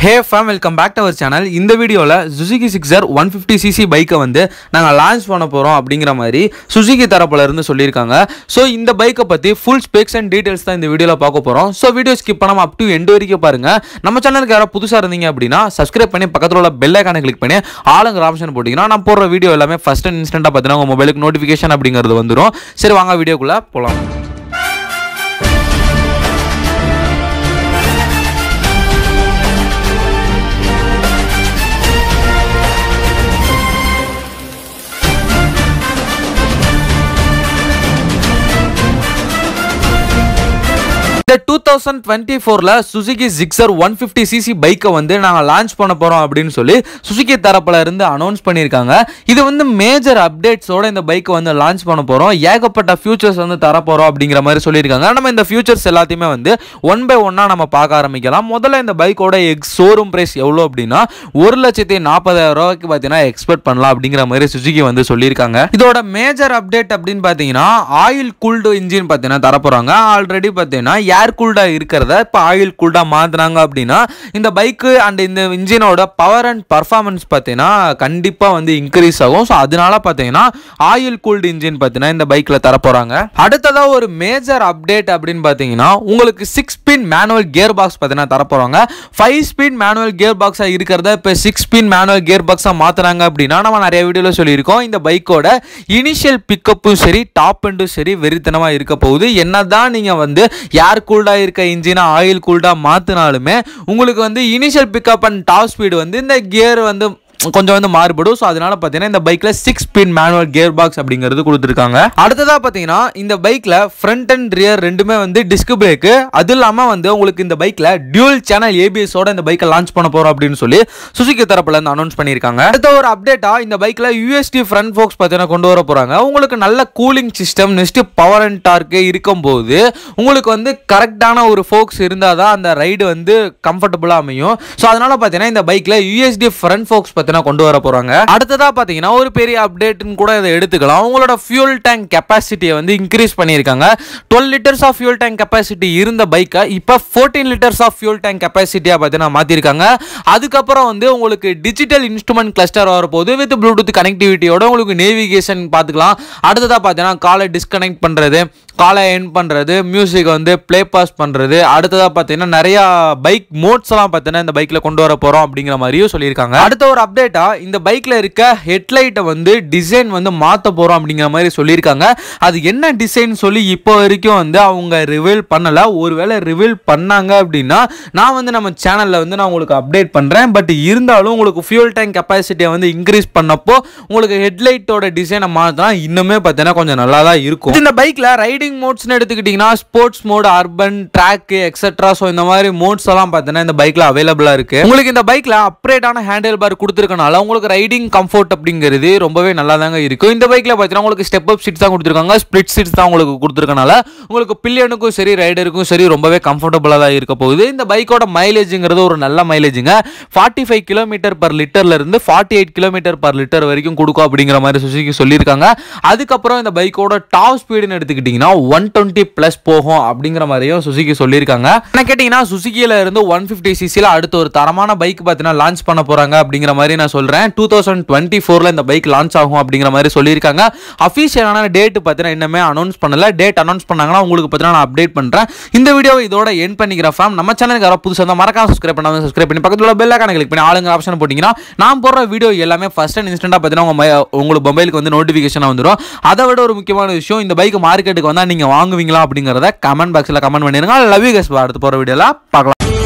Hey fam, welcome back to our channel. இந்த வீடியோல Suzuki Gixxer 150cc பைக்கை வந்து நாங்க லான்ச் பண்ண போறோம் அப்படிங்கிற மாதிரி Suzuki தரப்புல இருந்து சொல்லிருக்காங்க. சோ இந்த பைக்கை பத்தி full specs and details தான் இந்த வீடியோல பார்க்க போறோம். சோ வீடியோ ஸ்கிப் பண்ணாம up to end வரைக்கும் பாருங்க. நம்ம சேனலுக்கு யாராவது புதுசா இருந்தீங்க அப்படினா subscribe பண்ணி பக்கத்துல உள்ள bell icon-ஐ click பண்ணி ஆளுங்கிற ஆப்ஷன் போட்டீங்கன்னா நான் போடுற வீடியோ எல்லாமே first and instant-ஆ பார்த்தீங்கன்னா உங்க மொபைலுக்கு நோட்டிஃபிகேஷன் அப்படிங்கிறது வந்துரும். சரி வாங்க வீடியோக்குள்ள போலாம். இந்த 2024ல Suzuki Gixxer 150cc பைக்கை வந்து நாங்க லான்ச் பண்ண போறோம் அப்படின்னு சொல்லி Suzuki தரப்புல இருந்து அனௌன்ஸ் பண்ணிருக்காங்க. இது வந்து மேஜர் அப்டேட்ஸோட இந்த பைக்கை வந்து லான்ச் பண்ண போறோம். ஏகப்பட்ட ஃபியூச்சர்ஸ் வந்து தர போறோம் அப்படிங்கிற மாதிரி சொல்லியிருக்காங்க. நம்ம இந்த ஃபியூச்சர்ஸ் எல்லாத்தையுமே வந்து ஒன் பை ஒன்னா நம்ம பார்க்க ஆரம்பிக்கலாம். முதல்ல இந்த பைக்கோட ஷோரூம் பிரைஸ் எவ்வளோ அப்படின்னா 1,40,000 ரூபாய்க்கு பார்த்தீங்கன்னா எக்ஸ்பெக்ட் பண்ணலாம் அப்படிங்கிற மாதிரி Suzuki வந்து சொல்லியிருக்காங்க. இதோட மேஜர் அப்டேட் அப்படின்னு பார்த்தீங்கன்னா ஆயில் கூல்டு இன்ஜின் பார்த்தீங்கன்னா தரப்போறாங்க. ஆல்ரெடி பார்த்தீங்கன்னா ஏர் கூல்டா இருக்கிறத இப்போ ஆயில் கூல்டா மாத்தினாங்க அப்படின்னா இந்த பைக்கு அண்ட் இந்த இன்ஜினோட பவர் அண்ட் பர்ஃபார்மன்ஸ் பார்த்தீங்கன்னா கண்டிப்பா வந்து இன்க்ரீஸ் ஆகும். ஸோ அதனால பார்த்தீங்கன்னா ஆயில் கூல்டு இன்ஜின் பார்த்தீங்கன்னா இந்த பைக்ல தரப்போறாங்க. அடுத்ததா ஒரு மேஜர் அப்டேட் அப்படின்னு பார்த்தீங்கன்னா உங்களுக்கு 6 ஸ்பீட் மேனுவல் கியர் பாக்ஸ் பார்த்தீங்கன்னா தரப்போறாங்க. 5 ஸ்பீட் மேனுவல் கியர் பாக்ஸா இருக்கிறத இப்போ 6 ஸ்பீட் மேனுவல் கியர் பாக்ஸா மாத்துறாங்க அப்படின்னா நம்ம நிறைய வீடியோல சொல்லியிருக்கோம். இந்த பைக்கோட இனிஷியல் பிக்கப்பும் சரி டாப் எண்டும் சரி வெறித்தனமா இருக்க போகுது. என்னதான் நீங்க வந்து ஏர் கூல்டா இருக்க இன்ஜினை ஆயில் கூல்டா மாத்தினாலுமே உங்களுக்கு வந்து initial pickup and top speed வந்து இந்த கியர் வந்து கொஞ்சம் வந்து மாறுபடும். ஸோ அதனால பார்த்தீங்கன்னா இந்த பைக்ல 6 ஸ்பீட் மேனுவல் கியர் பாக்ஸ் அப்படிங்கிறது கொடுத்துருக்காங்க. அடுத்ததா பார்த்தீங்கன்னா இந்த பைக்ல ஃப்ரண்ட் அண்ட் ரியர் ரெண்டுமே வந்து டிஸ்க் பிரேக், அது இல்லாமல் வந்து உங்களுக்கு இந்த பைக்ல டியூல் சேனல் ஏபிஎஸோட இந்த பைக்கை லான்ச் பண்ண போறோம் அப்படின்னு சொல்லி Suzuki தரப்புல இருந்து அனௌன்ஸ் பண்ணியிருக்காங்க. அடுத்த ஒரு அப்டேட்டா இந்த பைக்ல USD ஃப்ரண்ட் ஃபோக்ஸ் பார்த்தீங்கன்னா கொண்டு வர போறாங்க. உங்களுக்கு நல்ல cooling system next power and torque இருக்கும்போது உங்களுக்கு வந்து கரெக்டான ஒரு ஃபோக்ஸ் இருந்தால் தான் அந்த ரைடு வந்து கம்ஃபர்டபுளாக அமையும். ஸோ அதனால பார்த்தீங்கன்னா இந்த பைக்ல USD ஃப்ரண்ட் ஃபோக்ஸ் கொண்டு வர போறாங்க. அடுத்ததா பாத்தீங்கன்னா ஒரு பெரிய அப்டேட்னு கூட இதை எடுத்துக்கலாம். உங்களோட ஃபியூல் டேங்க் கெபாசிட்டியை வந்து இன்க்ரீஸ் பண்ணியிருக்காங்க. 12 litres of fuel tank capacity இருந்த பைக்கை இப்போ 14 லிட்டர்ஸ் ஆஃப் ஃபியூல் டேங்க் கெபாசிட்டியா பார்த்தீங்கன்னா மாத்திருக்காங்க. அதுக்கப்புறம் வந்து உங்களுக்கு டிஜிட்டல் இன்ஸ்ட்ருமெண்ட் கிளஸ்டர் வரப்போகுது வித் ப்ளூடூத் கனெக்டிவிட்டியோட உங்களுக்கு நேவிகேஷன் பார்த்துக்கலாம். அடுத்ததா பார்த்தீங்கன்னா காலை டிஸ்கனெக்ட் பண்றது, காலை எண்ட் பண்றது, மியூசிக் வந்து பிளே பாஸ் பண்றது, அடுத்ததா பார்த்தீங்கன்னா நிறைய பைக் மோட்ஸ் எல்லாம் பார்த்தீங்கன்னா இந்த பைக்ல கொண்டு வர போறோம் அப்படிங்கிற மாதிரியும் சொல்லியிருக்காங்க. அடுத்த ஒரு அப்டேட்டா இந்த பைக்ல இருக்க ஹெட்லைட்டை வந்து டிசைன் வந்து மாத்த போறோம் அப்படிங்கிற மாதிரி சொல்லியிருக்காங்க. அது என்ன டிசைன் சொல்லி இப்போ வரைக்கும் வந்து அவங்க ரிவீல் பண்ணல. ஒருவேளை ரிவீல் பண்ணாங்க அப்படின்னா நான் வந்து நம்ம சேனல்ல வந்து நான் உங்களுக்கு அப்டேட் பண்றேன். பட் இருந்தாலும் உங்களுக்கு ஃபியூல் டேங்க் கெபாசிட்டியை வந்து இன்க்ரீஸ் பண்ணப்போ உங்களுக்கு ஹெட்லைட்டோட டிசைனை மாத்தினா இன்னுமே பார்த்தீங்கன்னா கொஞ்சம் நல்லா தான் இருக்கும். இந்த பைக்ல ரைடிங் மோட்ஸ்னு எடுத்துக்கிட்டீங்கன்னா sports mode, urban, track etcetera. So இந்த மாதிரி மோட்ஸ் எல்லாம் பார்த்தீங்கன்னா இந்த பைக்ல அவைலபிளா இருக்கு. உங்களுக்கு இந்த பைக்ல அப்கிரேடான ஹேண்டில் பார் கொடுத்துருக்கனால உங்களுக்கு ரைடிங் கம்ஃபர்ட் அப்படிங்கிறது ரொம்பவே நல்லா தாங்க இருக்கும். இந்த பைக்ல பார்த்தீங்கன்னா உங்களுக்கு ஸ்டெப் அப் சீட்ஸ் தான் கொடுத்துருக்காங்க, ஸ்பிளிட் சீட்ஸ் தான் உங்களுக்கு கொடுத்துருக்கனால உங்களுக்கு பில்லியனுக்கும் சரி ரைடருக்கும் சரி ரொம்பவே கம்ஃபர்டபுளாக தான் இருக்க போகுது. இந்த பைக்கோட மைலேஜுங்கிறது ஒரு நல்ல மைலேஜுங்க. 45 கிலோமீட்டர் பர் லிட்டர்ல இருந்து 48 கிலோமீட்டர் பர் லிட்டர் வரைக்கும் கொடுக்கும் அப்படிங்கிற மாதிரி Suzuki சொல்லியிருக்காங்க. அதுக்கப்புறம் இந்த பைக்கோட டாப் ஸ்பீடுன்னு எடுத்துக்கிட்டீங்கன்னா 120 பிளஸ் போகும் அப்படிங்கிற மாதிரியும் Suzuki சொல்லியிருக்காங்க. என்ன கேட்டீங்கன்னா Suzukiல இருந்து 150cc அடுத்த ஒரு தரமான பைக் பார்த்தீங்கன்னா லான்ச் பண்ண போறாங்க அப்படிங்கிற மாதிரி நான் சொல்றேன். 2024ல இந்த பைக் லான்ச் ஆகும் அப்படிங்கிற மாதிரி சொல்லியிருக்காங்க. அஃபிஷியலான டேட் பார்த்தீங்கன்னா இன்னுமே அனௌன்ஸ் பண்ணல. டேட் அனௌன்ஸ் பண்ணாங்கன்னா உங்களுக்கு பார்த்தீங்கன்னா நான் அப்டேட் பண்றேன். இந்த வீடியோவை இதோட எண்ட் பண்ணிக்கிறேன் ஃபார்ம். நம்ம சேனலுக்கு யாராவது புதுசாக இருந்தால் மறக்காம சப்ஸ்கிரைப் பண்ணாம சப்ஸ்கிரைப் பண்ணி பக்கத்துல பெல் ஐகானை கிளிக் பண்ணி ஆளுங்க ஆப்ஷன் போட்டீங்கன்னா நான் போடுற வீடியோ எல்லாமே ஃபர்ஸ்ட் அண்ட் இன்ஸ்டன்டா பார்த்தீங்கன்னா உங்களுக்கு மொபைலுக்கு வந்து நோட்டிஃபிகேஷன் வந்துடும். அதை விட ஒரு முக்கியமான விஷயம், இந்த பைக் மார்க்கெட்டுக்கு வந்தா நீங்க வாங்குவீங்களா அப்படிங்கறத கமெண்ட் பாக்ஸ்ல கமெண்ட் பண்ணிருங்க. Love you guys. அடுத்து போற வீடியோல பார்க்கலாம்.